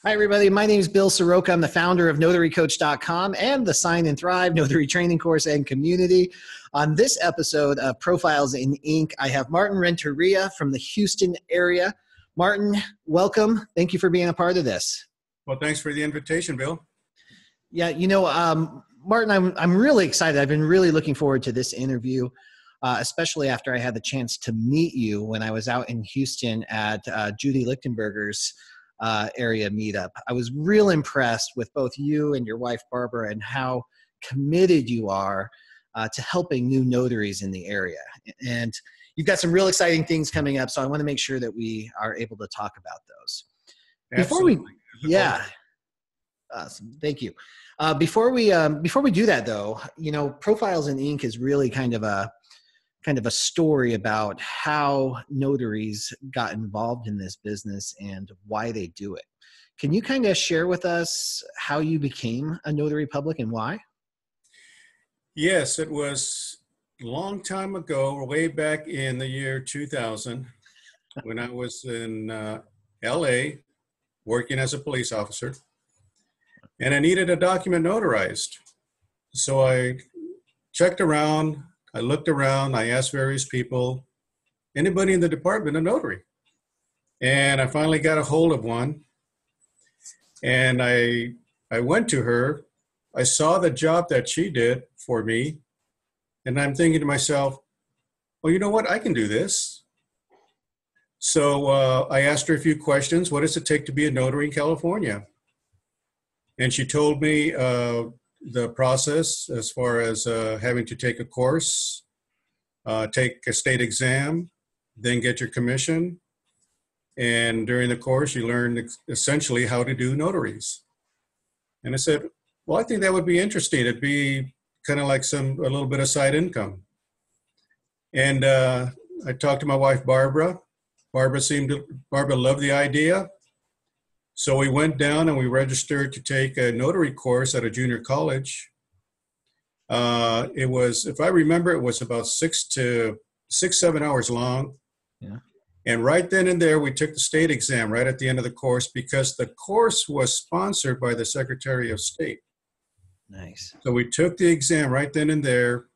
Hi, everybody. My name is Bill Soroka. I'm the founder of NotaryCoach.com and the Sign and Thrive Notary Training Course and Community. On this episode of Profiles in Ink, I have Martin Renteria from the Houston area. Martin, welcome. Thank you for being a part of this. Well, thanks for the invitation, Bill. Yeah, Martin, I'm really excited. I've been really looking forward to this interview, especially after I had the chance to meet you when I was out in Houston at Judy Lichtenberger's area meetup. I was real impressed with both you and your wife, Barbara, and how committed you are to helping new notaries in the area. And you've got some real exciting things coming up, so I want to make sure that we are able to talk about those. Absolutely. Awesome. Thank you. Before we do that, though, Profiles in Ink is really kind of a story about how notaries got involved in this business and why they do it. Can you kind of share with us how you became a notary public and why? Yes, it was a long time ago, way back in the year 2000, when I was in LA working as a police officer, and I needed a document notarized. So I checked around, I looked around, I asked various people, anybody in the department, a notary. And I finally got a hold of one. And I went to her. I saw the job that she did for me. And I'm thinking to myself, well, you know what? I can do this. So I asked her a few questions. What does it take to be a notary in California? And she told me the process as far as having to take a course, take a state exam, then get your commission. And during the course, you learn essentially how to do notaries. And I said, well, I think that would be interesting. It'd be kind of like a little bit of side income. And I talked to my wife, Barbara. Barbara loved the idea. So we went down and we registered to take a notary course at a junior college. It was, if I remember, it was about 7 hours long. Yeah. And right then and there, we took the state exam right at the end of the course because the course was sponsored by the Secretary of State. Nice. So we took the exam right then and there.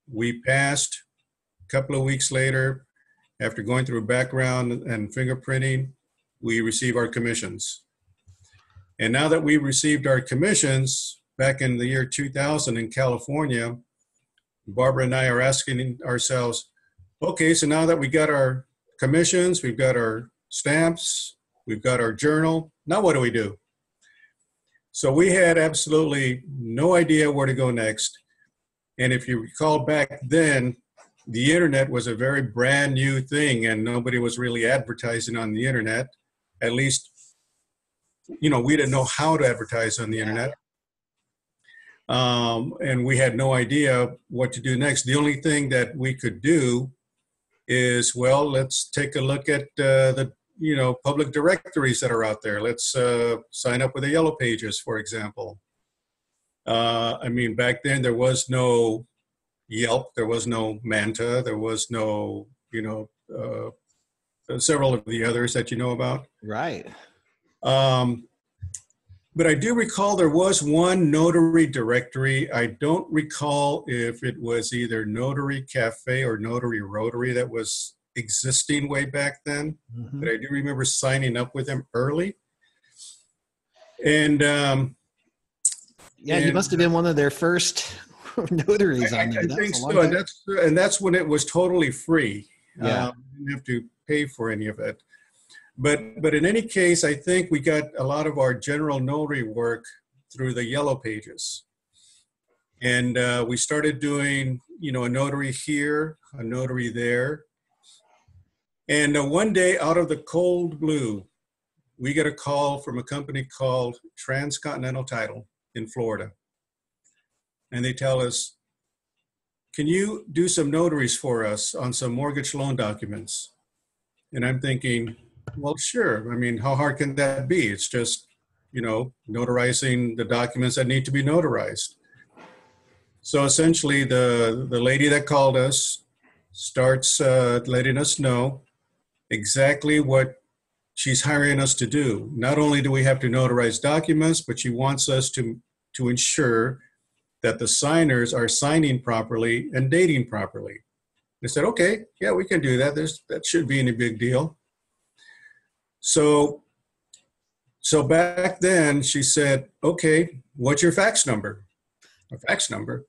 We passed. A couple of weeks later, after going through background and fingerprinting, we received our commissions. And now that we received our commissions back in the year 2000 in California, Barbara and I are asking ourselves, okay, so now that we got our commissions, we've got our stamps, we've got our journal, now what do we do? So we had absolutely no idea where to go next. And if you recall back then, the internet was a very brand new thing and nobody was really advertising on the internet. At least, we didn't know how to advertise on the internet. And we had no idea what to do next. The only thing that we could do is, well, let's take a look at the public directories that are out there. Let's sign up with the Yellow Pages, for example. Back then there was no Yelp, there was no Manta, there was no, several of the others that you know about. Right. But I do recall there was one notary directory. I don't recall if it was either Notary Cafe or Notary Rotary that was existing way back then. Mm-hmm. But I do remember signing up with them early. And you must have been one of their first notaries on there. I think so. And that's when it was totally free. Yeah. You didn't have to pay for any of it. But in any case, I think we got a lot of our general notary work through the Yellow Pages. And we started doing, a notary here, a notary there. And one day, out of the cold blue, we get a call from a company called Transcontinental Title in Florida. And they tell us, can you do some notaries for us on some mortgage loan documents? And I'm thinking, well, sure. How hard can that be? It's just, notarizing the documents that need to be notarized. So essentially, the lady that called us starts letting us know exactly what she's hiring us to do. Not only do we have to notarize documents, but she wants us to ensure that the signers are signing properly and dating properly. They said, okay, yeah, we can do that. That shouldn't be any big deal. So back then she said, okay, what's your fax number? A fax number?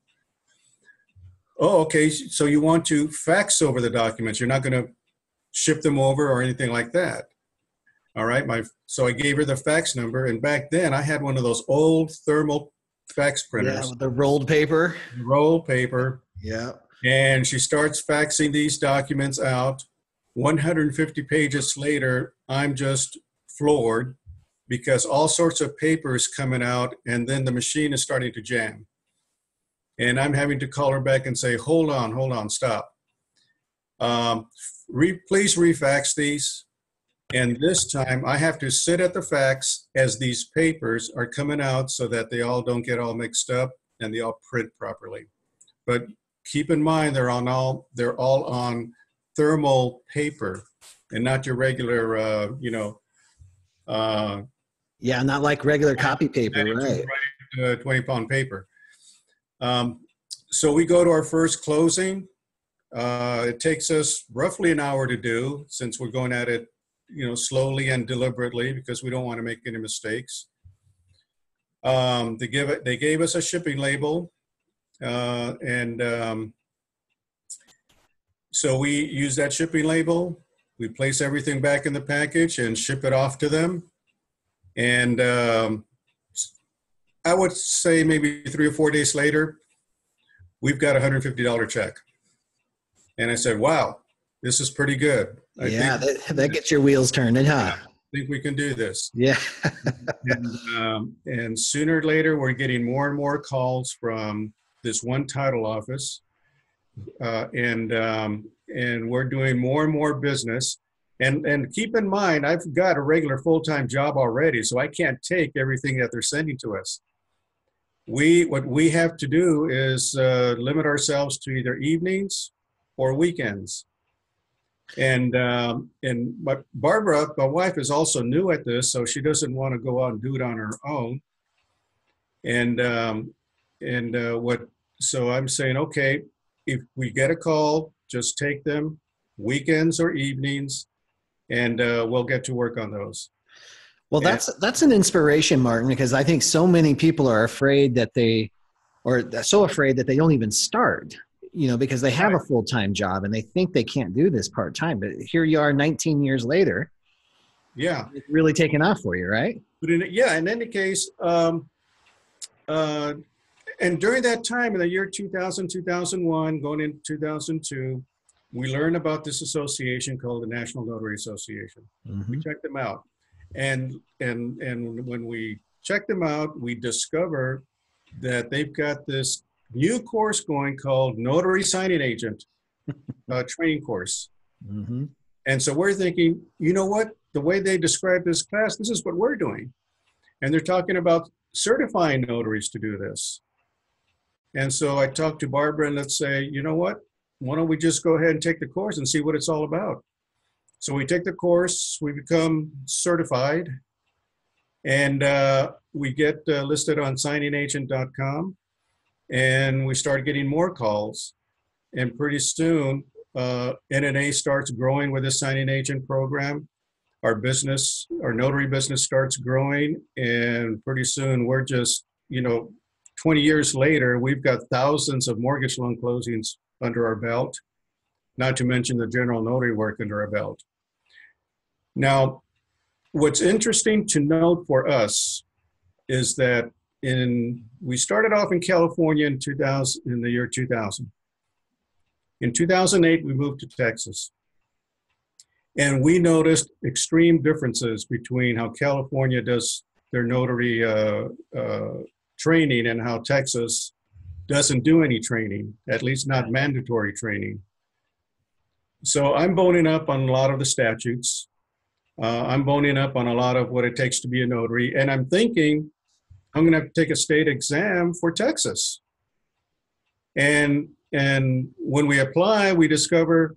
Oh, okay, so you want to fax over the documents. You're not going to ship them over or anything like that. All right, so I gave her the fax number, and back then I had one of those old thermal fax printers. Yeah, with the rolled paper. Rolled paper. Yeah. And she starts faxing these documents out. 150 pages later, I'm just floored because all sorts of paper is coming out, and then the machine is starting to jam. And I'm having to call her back and say, hold on, stop. Please refax these. And this time I have to sit at the fax as these papers are coming out so that they all don't get all mixed up and they all print properly. But keep in mind, they're all on thermal paper and not your regular, yeah, not like regular copy paper, right? 20-pound paper. So we go to our first closing. It takes us roughly an hour to do, since we're going at it, slowly and deliberately, because we don't want to make any mistakes. They gave us a shipping label, so we use that shipping label. We place everything back in the package and ship it off to them. And I would say maybe 3 or 4 days later, we've got a $150 check. And I said, wow, this is pretty good. That gets your wheels turning, huh? I think we can do this. Yeah. and sooner or later, we're getting more and more calls from this one title office. And we're doing more and more business. And keep in mind, I've got a regular full-time job already, so I can't take everything that they're sending to us. What we have to do is limit ourselves to either evenings or weekends. And Barbara, my wife, is also new at this, so she doesn't want to go out and do it on her own. So I'm saying, okay, if we get a call, just take them weekends or evenings, and we'll get to work on those. Well, that's an inspiration, Martin, because I think so many people are afraid that they don't even start, because they have a full-time job and they think they can't do this part-time. But here you are 19 years later. Yeah. It's really taken off for you, right? But in any case, and during that time, in the year 2000, 2001, going into 2002, we learned about this association called the National Notary Association. Mm-hmm. We checked them out. And when we checked them out, we discovered that they've got this new course going called Notary Signing Agent training course. Mm-hmm. And so we're thinking, you know what? The way they describe this class, this is what we're doing. And they're talking about certifying notaries to do this. And so I talked to Barbara and let's say, you know what? Why don't we just go ahead and take the course and see what it's all about? So we take the course, we become certified, and we get listed on signingagent.com, and we start getting more calls. And pretty soon, NNA starts growing with the signing agent program. Our notary business starts growing, and pretty soon we're just, 20 years later, we've got thousands of mortgage loan closings under our belt, not to mention the general notary work under our belt. Now, what's interesting to note for us is that we started off in California in the year 2000. In 2008, we moved to Texas. And we noticed extreme differences between how California does their notary training and how Texas doesn't do any training, at least not mandatory training. So I'm boning up on a lot of the statutes. I'm boning up on a lot of what it takes to be a notary. And I'm thinking, I'm going to have to take a state exam for Texas. And when we apply, we discover,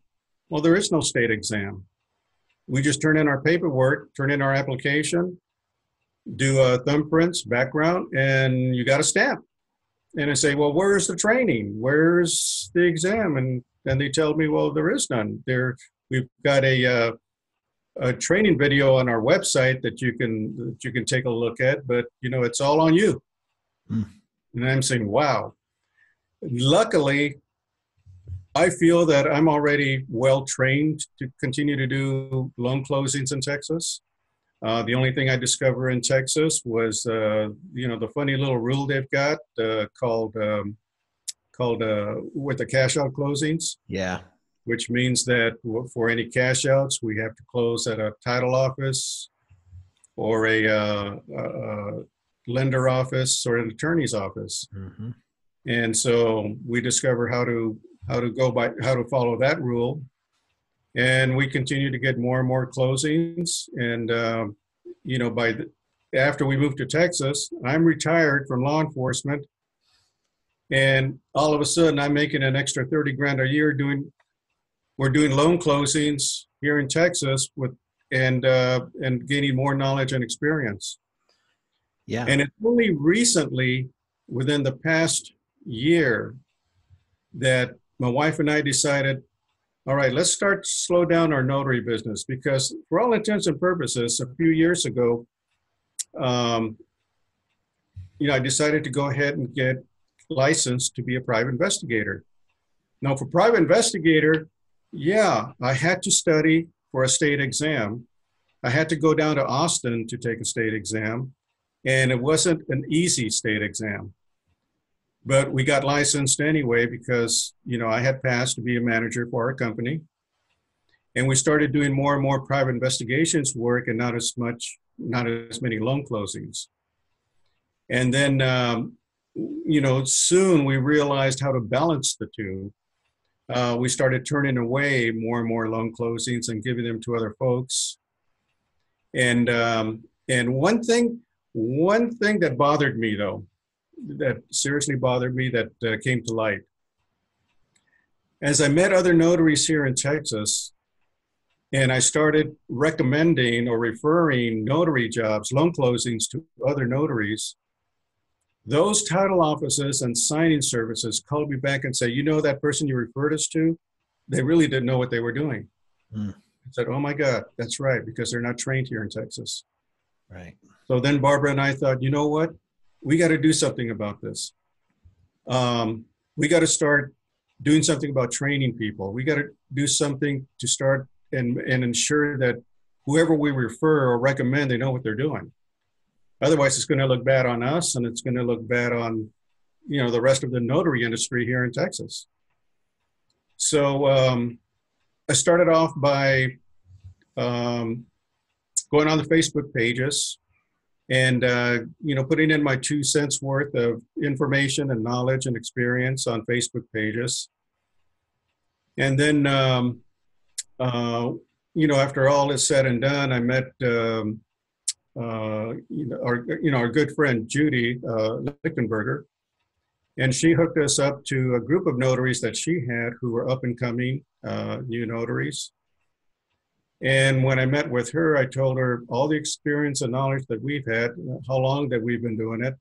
well, there is no state exam. We just turn in our paperwork, turn in our application, do thumbprints, background, and you got a stamp. And I say, well, where's the training? Where's the exam? And they tell me, well, there is none. We've got a training video on our website that you can take a look at, but it's all on you. And I'm saying, wow. Luckily, I feel that I'm already well trained to continue to do loan closings in Texas. The only thing I discovered in Texas was, the funny little rule they've got called with the cash out closings. Yeah. Which means that for any cash outs, we have to close at a title office or a lender office or an attorney's office. Mm-hmm. And so we discover how to follow that rule. And we continue to get more and more closings. And, after we moved to Texas, I'm retired from law enforcement. And all of a sudden I'm making an extra 30 grand a year we're doing loan closings here in Texas and gaining more knowledge and experience. Yeah. And it's only recently, within the past year, that my wife and I decided, all right, let's start to slow down our notary business, because for all intents and purposes, a few years ago, I decided to go ahead and get licensed to be a private investigator. Now, for private investigator, yeah, I had to study for a state exam. I had to go down to Austin to take a state exam, and it wasn't an easy state exam. But we got licensed anyway because, I had passed to be a manager for our company. And we started doing more and more private investigations work and not as many loan closings. And then, soon we realized how to balance the two. We started turning away more and more loan closings and giving them to other folks. And one thing that bothered me, though, that seriously bothered me, that came to light. As I met other notaries here in Texas, and I started recommending or referring notary jobs, loan closings, to other notaries, those title offices and signing services called me back and said, that person you referred us to, they really didn't know what they were doing. I said, oh my God, that's right, because they're not trained here in Texas. Right. So then Barbara and I thought, you know what? We got to do something about this. We got to start doing something about training people. We got to do something to start and ensure that whoever we refer or recommend, they know what they're doing. Otherwise, it's going to look bad on us, and it's going to look bad on, the rest of the notary industry here in Texas. So I started off by going on the Facebook pages and, putting in my 2 cents worth of information and knowledge and experience on Facebook pages. And then, after all is said and done, I met our good friend Judy Lichtenberger, and she hooked us up to a group of notaries that she had who were up and coming new notaries. And when I met with her, I told her all the experience and knowledge that we've had, how long that we've been doing it,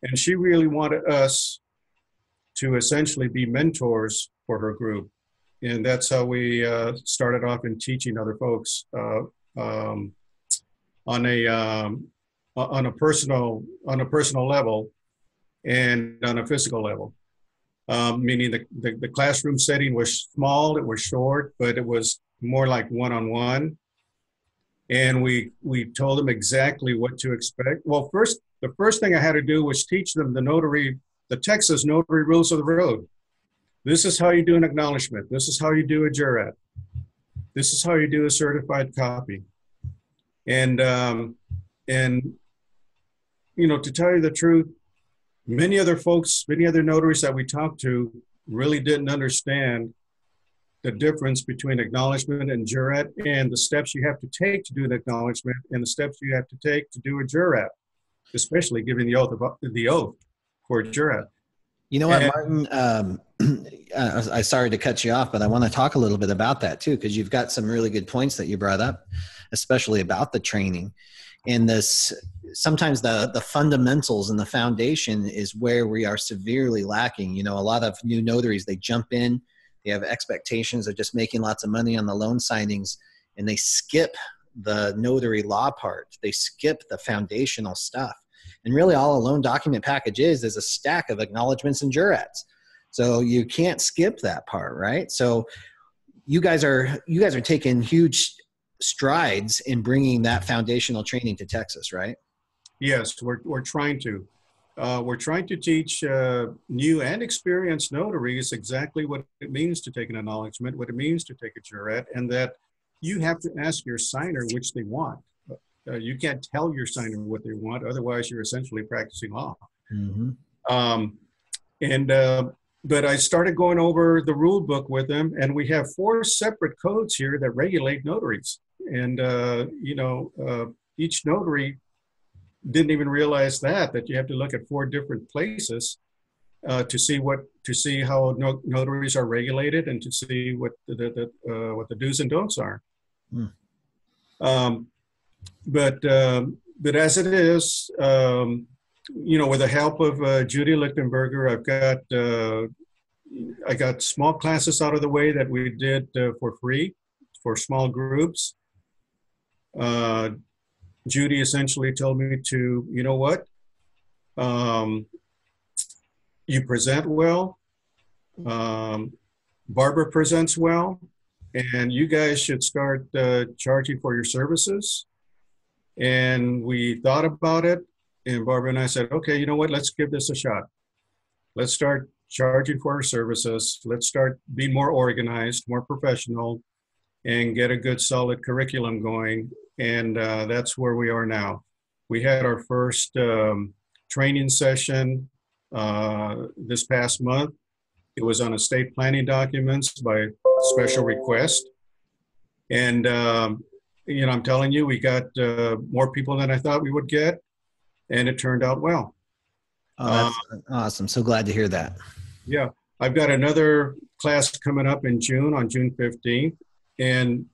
and she really wanted us to essentially be mentors for her group. And that's how we started off in teaching other folks on a personal level and on a physical level, meaning the classroom setting was small, it was short, but it was more like one-on-one. And we told them exactly what to expect. Well, the first thing I had to do was teach them the Texas notary rules of the road. This is how you do an acknowledgement. This is how you do a jurat. This is how you do a certified copy. And to tell you the truth, many other notaries that we talked to really didn't understand the difference between acknowledgement and jurat, and the steps you have to take to do an acknowledgement and the steps you have to take to do a jurat, especially giving the oath for a jurat. You know what, And Martin? I sorry to cut you off, but I want to talk a little bit about that too, because you've got some really good points that you brought up, especially about the training. And this sometimes the fundamentals and the foundation is where we are severely lacking. You know, a lot of new notaries, they jump in, they have expectations of just making lots of money on the loan signings, and they skip the notary law part. They skip the foundational stuff. And really all a loan document package is a stack of acknowledgments and jurats. So you can't skip that part, right? So you guys are taking huge strides in bringing that foundational training to Texas, right? yes, we're trying to. We're trying to teach new and experienced notaries exactly what it means to take an acknowledgement, what it means to take a jurat, and that you have to ask your signer which they want. You can't tell your signer what they want, otherwise you're essentially practicing law. Mm-hmm. Um, and but I started going over the rule book with them, and we have 4 separate codes here that regulate notaries. And each notary didn't even realize that you have to look at 4 different places to see how notaries are regulated, and to see what the do's and don'ts are. Mm. But as it is, with the help of Judy Lichtenberger, I got small classes out of the way that we did for free for small groups. Judy essentially told me to, you know what, you present well, Barbara presents well, and you guys should start charging for your services. And we thought about it, and Barbara and I said, okay, you know what, let's give this a shot. Let's start charging for our services. Let's start being more organized, more professional, and get a good solid curriculum going. And that's where we are now. We had our first training session this past month. It was on estate planning documents by special request. And, I'm telling you, we got more people than I thought we would get, and it turned out well. Oh, that's awesome. So glad to hear that. Yeah, I've got another class coming up in June, on June 15th. And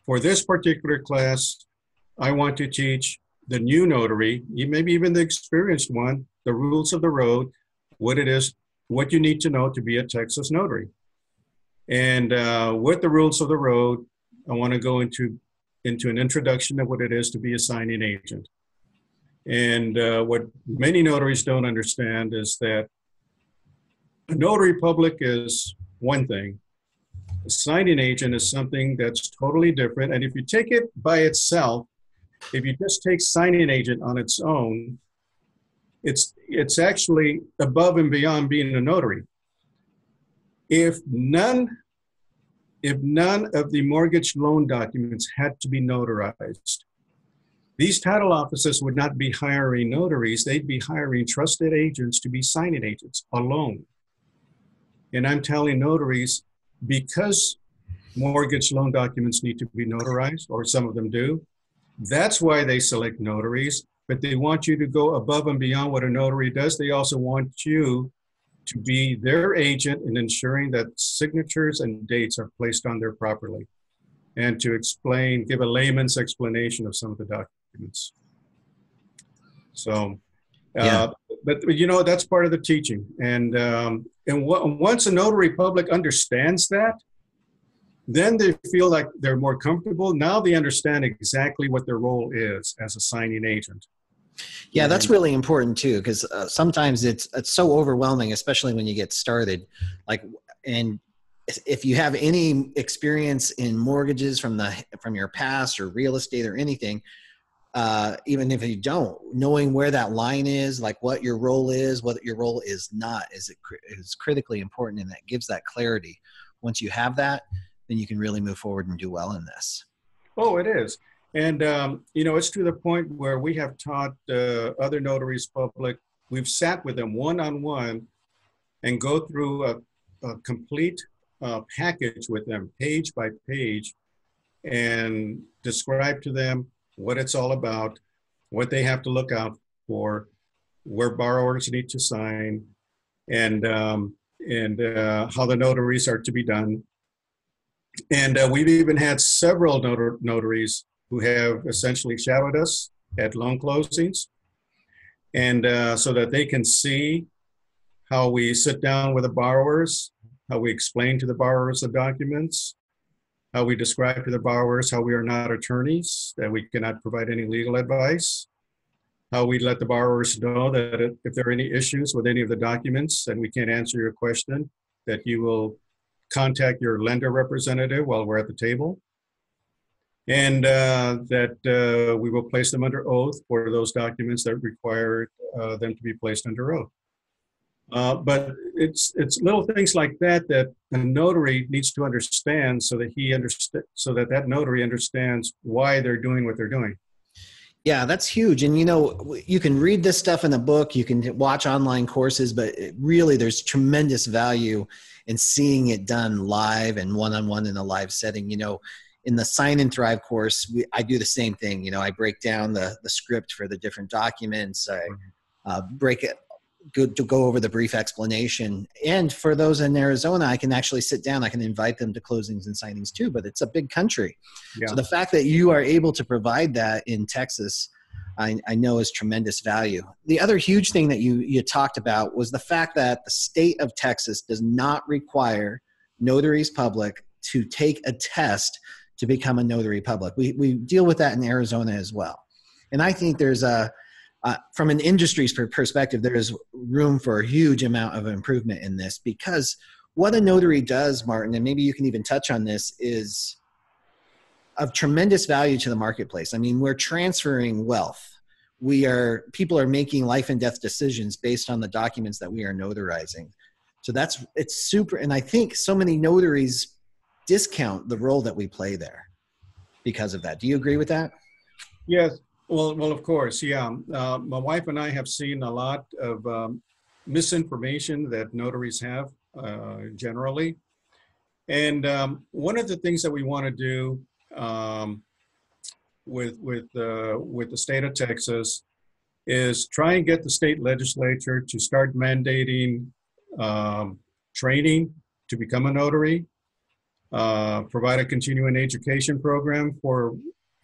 for this particular class, I want to teach the new notary, maybe even the experienced one, the rules of the road, what it is, what you need to know to be a Texas notary. And with the rules of the road, I want to go into an introduction of what it is to be a signing agent. And what many notaries don't understand is that a notary public is one thing. A signing agent is something that's totally different. And if you take it by itself, if you just take signing agent on its own, it's actually above and beyond being a notary. If none of the mortgage loan documents had to be notarized, these title offices would not be hiring notaries. They'd be hiring trusted agents to be signing agents alone. And I'm telling notaries, because mortgage loan documents need to be notarized, or some of them do, that's why they select notaries. But they want you to go above and beyond what a notary does. They also want you to be their agent in ensuring that signatures and dates are placed on there properly, and to give a layman's explanation of some of the documents. So, Yeah. but that's part of the teaching. And once a notary public understands that, then they feel like they're more comfortable. Now they understand exactly what their role is as a signing agent. Yeah, that's really important too, because sometimes it's so overwhelming, especially when you get started. And if you have any experience in mortgages from your past, or real estate or anything, even if you don't, knowing where that line is, like what your role is, what your role is not, is critically important, and that gives that clarity. Once you have that, then you can really move forward and do well in this. Oh, it is. And, it's to the point where we have taught other notaries public. We've sat with them one-on-one and go through a complete package with them, page by page, and describe to them what it's all about, what they have to look out for, where borrowers need to sign, and how the notaries are to be done. And we've even had several notaries who have essentially shadowed us at loan closings, and so that they can see how we sit down with the borrowers, how we explain to the borrowers the documents, how we describe to the borrowers how we are not attorneys, that we cannot provide any legal advice, how we let the borrowers know that if there are any issues with any of the documents and we can't answer your question, that you will contact your lender representative while we're at the table, and that we will place them under oath for those documents that require them to be placed under oath. But it's little things like that that a notary needs to understand, so that that notary understands why they're doing what they're doing. Yeah, that's huge. And, you know, you can read this stuff in a book, you can watch online courses, but really there's tremendous value in seeing it done live and one-on-one in a live setting. You know, in the Sign and Thrive course, I do the same thing. You know, I break down the script for the different documents. I go over the brief explanation. And for those in Arizona, I can actually sit down. I can invite them to closings and signings too, but it's a big country. Yeah. So the fact that you are able to provide that in Texas, I know is tremendous value. The other huge thing that you talked about was the fact that the state of Texas does not require notaries public to take a test to become a notary public. We deal with that in Arizona as well. And I think there's from an industry's perspective, there is room for a huge amount of improvement in this, because what a notary does, Martin, and maybe you can even touch on this, is of tremendous value to the marketplace. I mean, we're transferring wealth. People are making life and death decisions based on the documents that we are notarizing. So it's super. And I think so many notaries discount the role that we play there because of that. Do you agree with that? Yes. Well, of course, yeah. My wife and I have seen a lot of misinformation that notaries have generally. And one of the things that we want to do with the state of Texas is try and get the state legislature to start mandating training to become a notary, provide a continuing education program for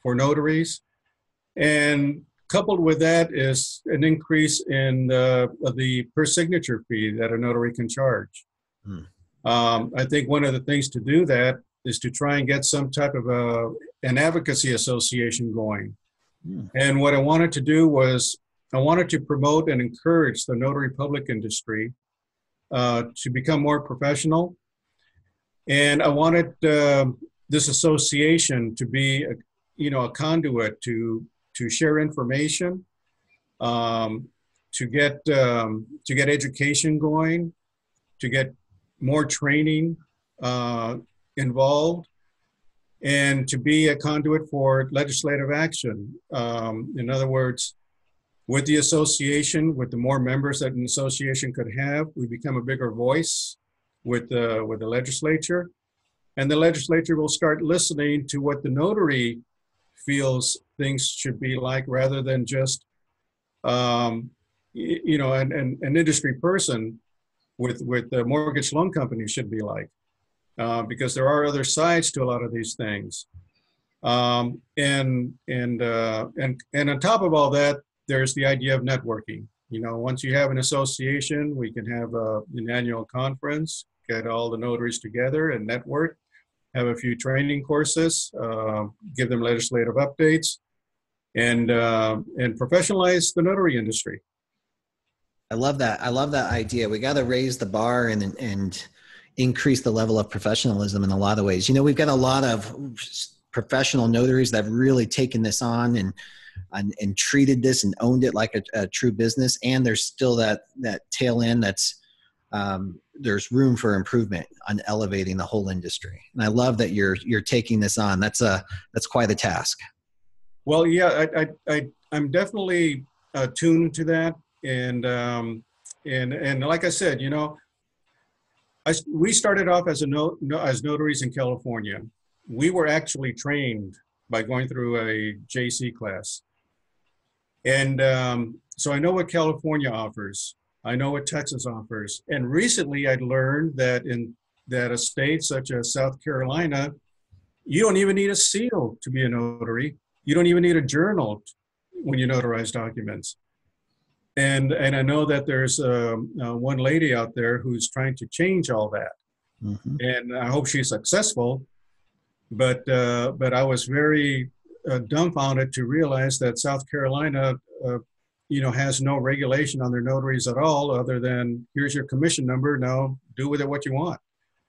notaries. And coupled with that is an increase in the per signature fee that a notary can charge. I think one of the things to do that is to try and get some type of an advocacy association going. And what I wanted to do was I wanted to promote and encourage the notary public industry to become more professional. And I wanted this association to be a conduit to share information, to get education going, to get more training involved, and to be a conduit for legislative action. In other words, with the association, with the more members that an association could have, we become a bigger voice with the legislature, and the legislature will start listening to what the notary feels things should be like, rather than just an industry person with the mortgage loan company should be like, because there are other sides to a lot of these things, and on top of all that, there's the idea of networking. Once you have an association, we can have an annual conference, get all the notaries together and network, have a few training courses, give them legislative updates, and professionalize the notary industry. I love that. I love that idea. We got to raise the bar and increase the level of professionalism in a lot of ways. We've got a lot of professional notaries that have really taken this on and treated this and owned it like a true business. And there's still that tail end that's there's room for improvement on elevating the whole industry. And I love that you're taking this on. That's quite a task. Well, yeah, I'm definitely tuned to that. And like I said, we started off as notaries in California. We were actually trained by going through a JC class. And so I know what California offers. I know what Texas offers. And recently I learned that in that a state such as South Carolina, you don't even need a seal to be a notary. You don't even need a journal when you notarize documents. And I know that there's one lady out there who's trying to change all that. Mm-hmm. And I hope she's successful. But I was very dumbfounded to realize that South Carolina, has no regulation on their notaries at all, other than here's your commission number. Now do with it what you want.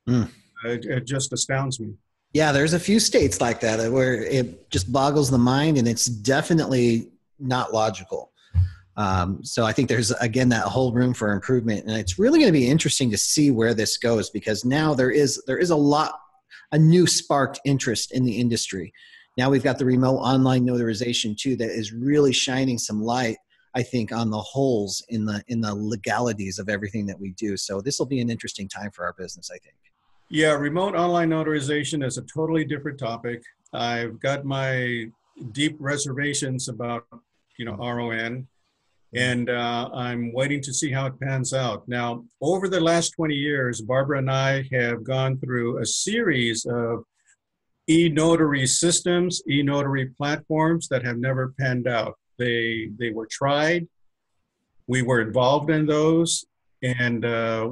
Mm. It just astounds me. Yeah, there's a few states like that where it just boggles the mind, and it's definitely not logical. So I think there's, again, that whole room for improvement, and it's really going to be interesting to see where this goes, because now there is a new sparked interest in the industry. Now we've got the remote online notarization too, that is really shining some light, I think, on the holes in the legalities of everything that we do. So this will be an interesting time for our business, I think. Yeah, remote online notarization is a totally different topic. I've got my deep reservations about, RON, and I'm waiting to see how it pans out. Now, over the last 20 years, Barbara and I have gone through a series of e-notary systems, e-notary platforms that have never panned out. They were tried. We were involved in those, and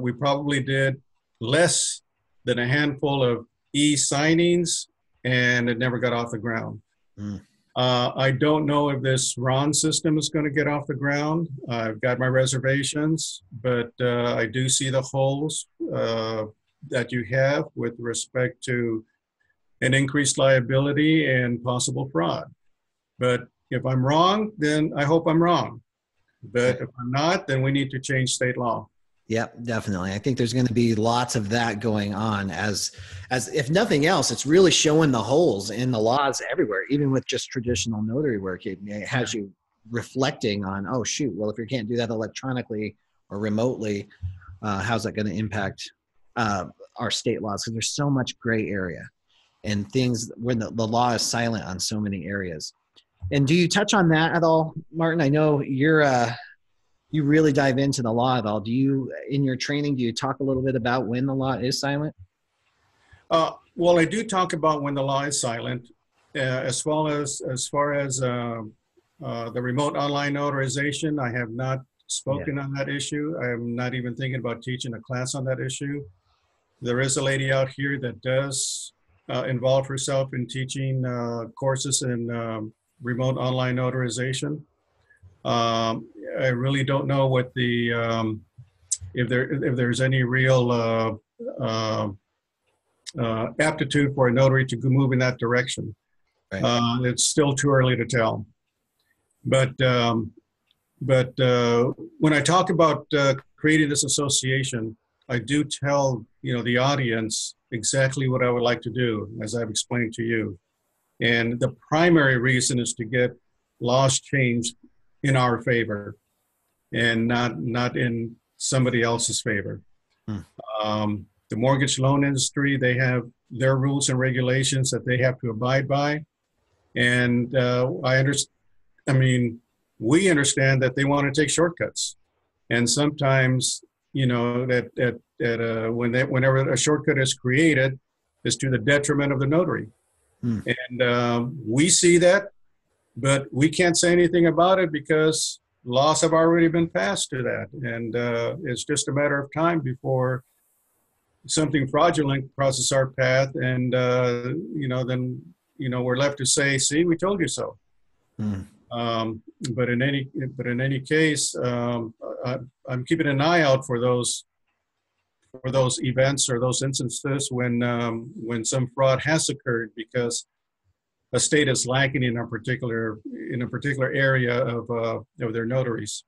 we probably did less than a handful of e-signings, and it never got off the ground. Mm. I don't know if this RON system is going to get off the ground. I've got my reservations, but I do see the holes that you have with respect to an increased liability and possible fraud. But if I'm wrong, then I hope I'm wrong. But if I'm not, then we need to change state law. Yep, definitely. I think there's going to be lots of that going on as if nothing else, it's really showing the holes in the laws everywhere, even with just traditional notary work. It has you reflecting on, oh, shoot, well, if you can't do that electronically or remotely, how's that going to impact our state laws? Because there's so much gray area and things when the law is silent on so many areas. And do you touch on that at all, Martin? I know you really dive into the law at all. Do you, in your training, do you talk a little bit about when the law is silent? Well, I do talk about when the law is silent, as far as the remote online notarization. I have not spoken on that issue. I'm not even thinking about teaching a class on that issue. There is a lady out here that does involve herself in teaching courses in remote online notarization. I really don't know what the if there's any real aptitude for a notary to move in that direction. Right. It's still too early to tell. But when I talk about creating this association, I do tell the audience exactly what I would like to do, as I've explained to you. And the primary reason is to get laws changed in our favor and not in somebody else's favor. The mortgage loan industry, they have their rules and regulations that they have to abide by. And we understand that they want to take shortcuts. And sometimes, whenever a shortcut is created, is to the detriment of the notary. And we see that, but we can't say anything about it because laws have already been passed to that. And it's just a matter of time before something fraudulent crosses our path. And, then we're left to say, see, we told you so. But in any case, I'm keeping an eye out for those events or those instances when some fraud has occurred because a state is lacking in a particular area of their notaries.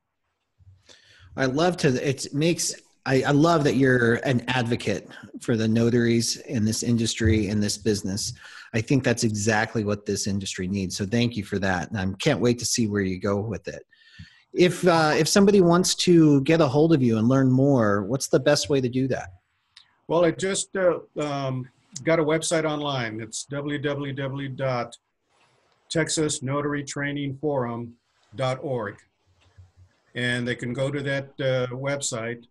I love that you're an advocate for the notaries in this industry, in this business. I think that's exactly what this industry needs. So thank you for that. And I can't wait to see where you go with it. If somebody wants to get a hold of you and learn more, what's the best way to do that? Well, I just got a website online. It's www.texasnotarytrainingforum.org. and they can go to that website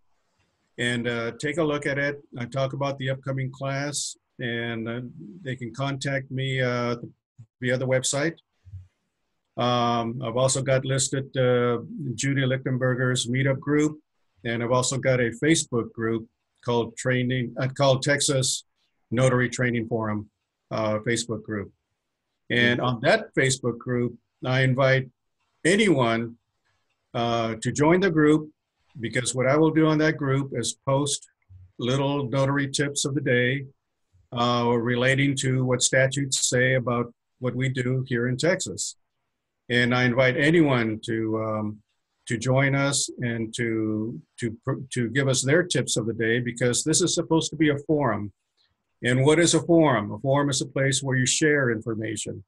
and take a look at it. I talk about the upcoming class, and they can contact me via the website. I've also got listed Judy Lichtenberger's meetup group, and I've also got a Facebook group called Texas Notary Training Forum Facebook group. And on that Facebook group, I invite anyone to join the group, because what I will do on that group is post little notary tips of the day relating to what statutes say about what we do here in Texas. And I invite anyone to join us and to give us their tips of the day, because this is supposed to be a forum. And what is a forum? A forum is a place where you share information.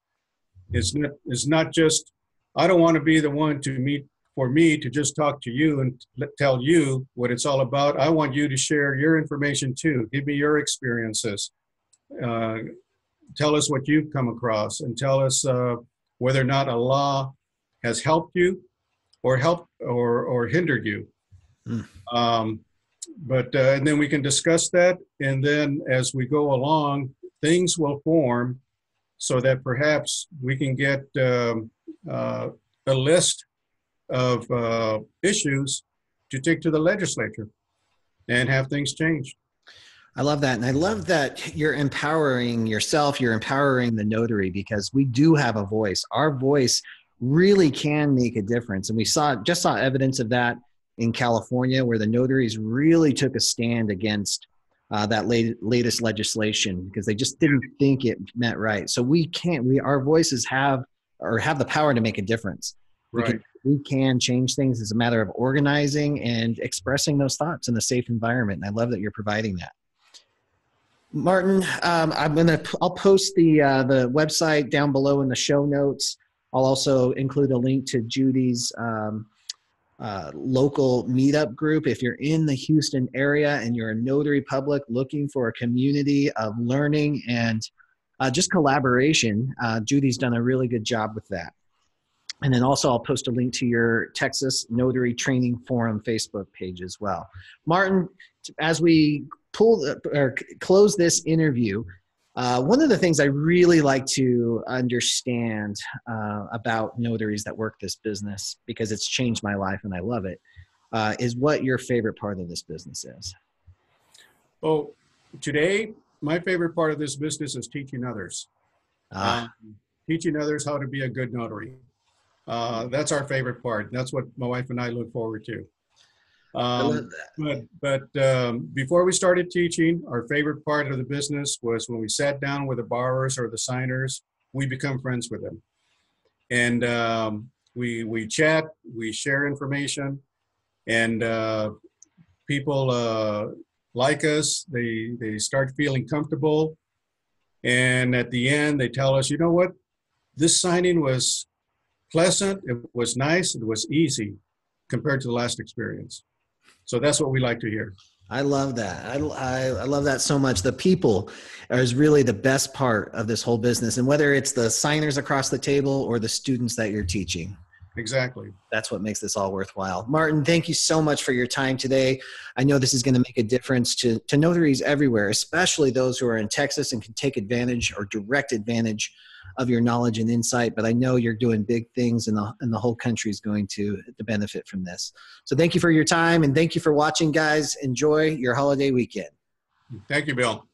It's not just, I don't want to be the one for me to just talk to you and tell you what it's all about. I want you to share your information too. Give me your experiences. Tell us what you've come across, and tell us whether or not a law has helped you or hindered you. And then we can discuss that. And then as we go along, things will form so that perhaps we can get a list of issues to take to the legislature and have things changed. I love that. And I love that you're empowering yourself, you're empowering the notary, because we do have a voice. Our voice really can make a difference. And we just saw evidence of that in California, where the notaries really took a stand against that latest legislation, because they just didn't think it meant right. So our voices have the power to make a difference. Right. We can change things. It's a matter of organizing and expressing those thoughts in a safe environment. And I love that you're providing that. Martin, I'll post the website down below in the show notes. I'll also include a link to Judy's local meetup group. If you're in the Houston area and you're a notary public looking for a community of learning and just collaboration, Judy's done a really good job with that. And then also I'll post a link to your Texas Notary Training Forum Facebook page as well. Martin, as we close this interview, one of the things I really like to understand about notaries that work this business, because it's changed my life and I love it, is what your favorite part of this business is. Oh, today, my favorite part of this business is teaching others. Teaching others how to be a good notary. That's our favorite part. That's what my wife and I look forward to. I love that. But before we started teaching, our favorite part of the business was when we sat down with the borrowers or the signers, we become friends with them. And we chat, we share information, and people like us, they start feeling comfortable. And at the end, they tell us, you know what, this signing was pleasant, it was nice, it was easy compared to the last experience. So that's what we like to hear. I love that. I love that so much. The people is really the best part of this whole business. And whether it's the signers across the table or the students that you're teaching. Exactly. That's what makes this all worthwhile. Martin, thank you so much for your time today. I know this is going to make a difference to notaries everywhere, especially those who are in Texas and can take advantage or direct advantage of your knowledge and insight. But I know you're doing big things, and the whole country is going to benefit from this. So thank you for your time, and thank you for watching, guys. Enjoy your holiday weekend. Thank you, Bill.